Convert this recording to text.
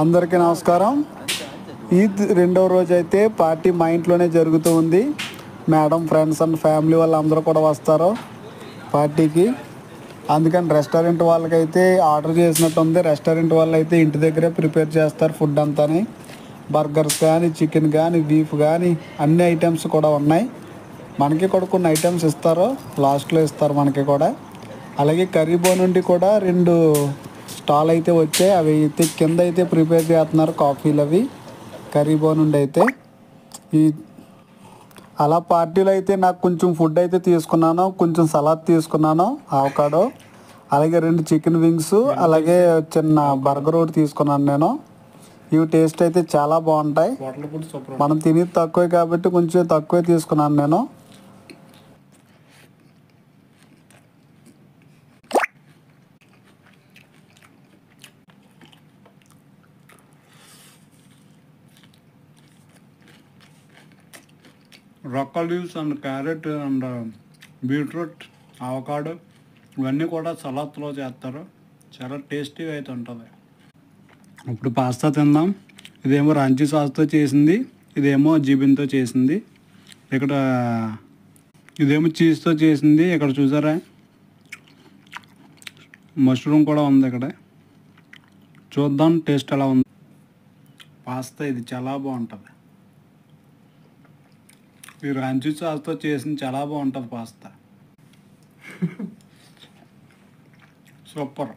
అందరికీ నమస్కారం. ఈద్ రెండవ రోజు అయితే పార్టీ మా ఇంట్లోనే జరుగుతూ ఉంది. మేడం, ఫ్రెండ్స్ అండ్ ఫ్యామిలీ వాళ్ళు అందరూ కూడా వస్తారు పార్టీకి. అందుకని రెస్టారెంట్ వాళ్ళకైతే ఆర్డర్ చేసినట్టు ఉంది. రెస్టారెంట్ వాళ్ళు అయితే ఇంటి దగ్గరే ప్రిపేర్ చేస్తారు ఫుడ్ అంతాని. బర్గర్స్ కానీ, చికెన్ కానీ, బీఫ్ కానీ అన్ని ఐటమ్స్ కూడా ఉన్నాయి. మనకి కూడా కొన్ని ఐటమ్స్ ఇస్తారు, లాస్ట్లో ఇస్తారు మనకి కూడా. అలాగే కర్రీ నుండి కూడా 2 స్టాల్ అయితే వచ్చాయి. అవి అయితే కింద అయితే ప్రిపేర్ చేస్తున్నారు కాఫీలు అవి కర్రీ నుండి అయితే. ఈ అలా పార్టీలో అయితే నాకు కొంచెం ఫుడ్ అయితే తీసుకున్నాను, కొంచెం సలాడ్ తీసుకున్నాను, అవకాడో, అలాగే 2 చికెన్ వింగ్స్, అలాగే చిన్న బర్గర్ ఒకటి తీసుకున్నాను నేను. ఇవి టేస్ట్ అయితే చాలా బాగుంటాయి. మనం తినేది తక్కువే కాబట్టి కొంచెం తక్కువే తీసుకున్నాను నేను. రొక్క leaves and carrot and beetroot, avocado ఇవన్నీ కూడా సలాడ్లో చేస్తారు. చాలా టేస్టీగా అయితే ఉంటుంది. ఇప్పుడు పాస్తా తిందాం. ఇదేమో రంచి సాస్తో చేసింది, ఇదేమో జిబిన్తో చేసింది. ఇక్కడ ఇదేమో చీజ్తో చేసింది. ఇక్కడ చూసారా, మష్రూమ్ కూడా ఉంది ఇక్కడ. చూద్దాం టేస్ట్ ఎలా ఉంది. పాస్తా ఇది చాలా బాగుంటుంది. ఈ రంచి సాస్తో చేసింది చాలా బాగుంటుంది పాస్తా. సూపర్.